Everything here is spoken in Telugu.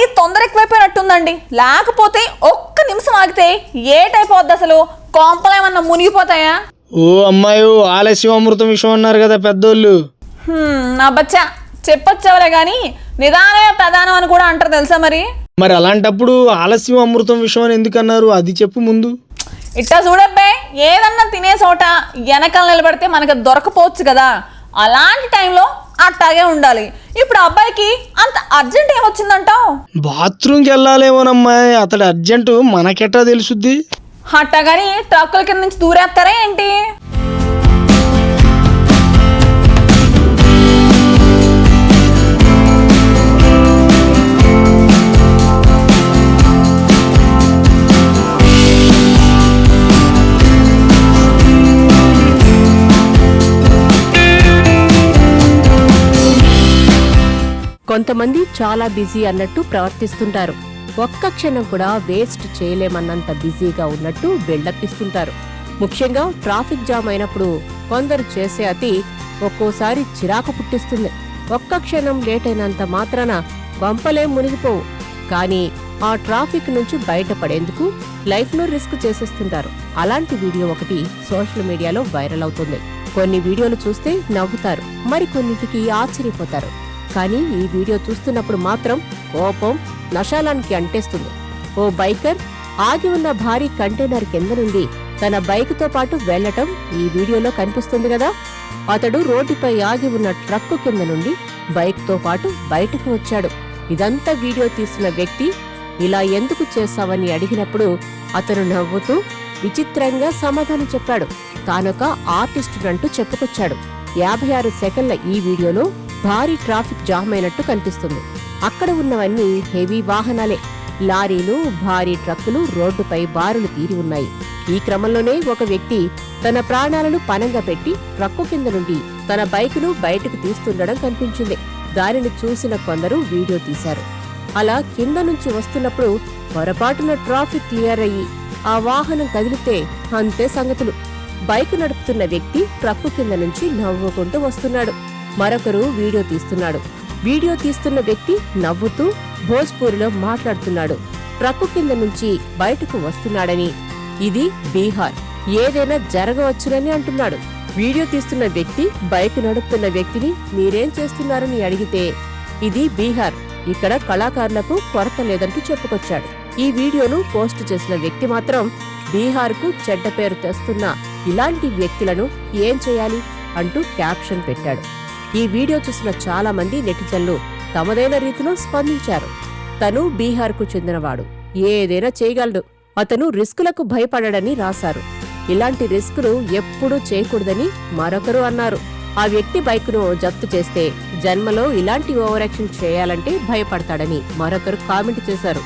మరీ తొందర ఎక్కువైపోయినట్టుందండి. లేకపోతే ఒక్క నిమిషం ఆగితే ఏటైపోద్ది అసలు? కొంపలేమన్నా మునిగిపోతాయా? ఓ అమ్మాయి, ఆలస్యం అమృతం విషయం అన్నారు కదా పెద్దోళ్ళు. నా బచ్చా చెప్పొచ్చావులే గాని నిదానమే ప్రధానం అని కూడా అంటారు తెలుసా? మరి అలాంటప్పుడు ఆలస్యం అమృతం విషయం అని ఎందుకు అన్నారు? అది చెప్పు ముందు. ఇట్టా చూడబ్బే, ఏదన్నా తినే చోట వెనకాల నిలబడితే మనకు దొరకపోవచ్చు కదా, అలాంటి టైంలో అట్టాగే ఉండాలి. ఇప్పుడు అబ్బాయికి అంత అర్జెంట్ ఏమొచ్చిందంటావు? బాత్రూమ్కి వెళ్ళాలేమోనమ్మాయి, అతడు అర్జెంటు మనకెట్టా తెలుసుద్ది? అట్టాగాని ట్రక్కుల కింద నుంచి దూరేస్తారా ఏంటి? కొంతమంది చాలా బిజీ అన్నట్టు ప్రవర్తిస్తుంటారు. ఒక్క క్షణం కూడా వేస్ట్ చేయలేమన్నంత బిజీగా ఉన్నట్టు బిల్డప్ ఇస్తుంటారు. ముఖ్యంగా ట్రాఫిక్ జామ్ అయినప్పుడు కొందరు చేసే అతి ఒక్కోసారి చిరాకు పుట్టిస్తుంది. ఒక్క క్షణం లేట్ అయినంత మాత్రాన కొంపలేం మునిగిపోవు, కానీ ఆ ట్రాఫిక్ నుంచి బయటపడేందుకు లైఫ్ను రిస్క్ చేసేస్తుంటారు. అలాంటి వీడియో ఒకటి సోషల్ మీడియాలో వైరల్ అవుతుంది. కొన్ని వీడియోలు చూస్తే నవ్వుతారు, మరికొన్నింటికి ఆశ్చర్యపోతారు. కానీ ఈ వీడియో చూస్తున్నప్పుడు మాత్రం కోపం నశాలానికి అంటేస్తుంది. ఓ బైకర్ ఆగి ఉన్న భారీ కంటైనర్ కింద నుండి తన బైక్తో పాటు వెళ్లటం ఈ వీడియోలో కనిపిస్తుంది కదా. అతడు రోడ్డుపై ఆగి ఉన్న ట్రక్కు కింద నుండి బైక్తో పాటు బయటకు వచ్చాడు. ఇదంతా వీడియో తీసిన వ్యక్తి ఇలా ఎందుకు చేశావని అడిగినప్పుడు అతను నవ్వుతూ విచిత్రంగా సమాధానం చెప్పాడు. తానొక ఆర్టిస్టునంటూ చెప్పుకొచ్చాడు. 56 సెకండ్ల ఈ వీడియోలో భారీ ట్రాఫిక్ జామ్ అయినట్టు కనిపిస్తుంది. అక్కడ ఉన్నవన్నీ హెవీ వాహనాలే. లారీలు, భారీ ట్రక్కులు రోడ్డుపై బారులు తీరి ఉన్నాయి. ఈ క్రమంలోనే ఒక వ్యక్తి తన ప్రాణాలను పణంగా పెట్టి ట్రక్కు కింద నుండి తన బైకును బయటకు తీస్తుండడం కనిపించింది. దానిని చూసిన కొందరు వీడియో తీశారు. అలా కింద నుంచి వస్తున్నప్పుడు పొరపాటున ట్రాఫిక్ క్లియర్ అయ్యి ఆ వాహనం కదిలితే అంతే సంగతులు. బైకు నడుపుతున్న వ్యక్తి ట్రక్కు కింద నుంచి నవ్వుకుంటూ వస్తున్నాడు. మరొకరు వీడియో తీస్తున్నాడు. వీడియో తీస్తున్న వ్యక్తి నవ్వుతూ భోజ్పూరిలో మాట్లాడుతున్నాడు. ట్రక్కు కింద నుంచి బయటకు వస్తున్నాడని, ఇది బీహార్, ఏదైనా జరగవచ్చునని అంటున్నాడు. వీడియో తీస్తున్న వ్యక్తి బైక్ నడుపుతున్న వ్యక్తిని మీరేం చేస్తున్నారని అడిగితే, ఇది బీహార్, ఇక్కడ కళాకారులకు కొరత లేదంటూ చెప్పుకొచ్చాడు. ఈ వీడియోను పోస్టు చేసిన వ్యక్తి మాత్రం బీహార్కు చెడ్డ పేరు తెస్తున్న ఇలాంటి వ్యక్తులను ఏం చేయాలి అంటూ క్యాప్షన్ పెట్టాడు. ఈ వీడియో చూసిన చాలా మంది నెటిజన్లు తమదైన రీతిలో స్పందించారు. తను బీహార్కు చెందినవాడు, ఏదైనా చేయగలడు, అతను రిస్కులకు భయపడడని రాశారు. ఇలాంటి రిస్కులు ఎప్పుడూ చేయకూడదని మరొకరు అన్నారు. ఆ వ్యక్తి బైకును జప్తు చేస్తే జన్మలో ఇలాంటి ఓవర్ యాక్షన్ చేయాలంటే భయపడతాడని మరొకరు కామెంట్ చేశారు.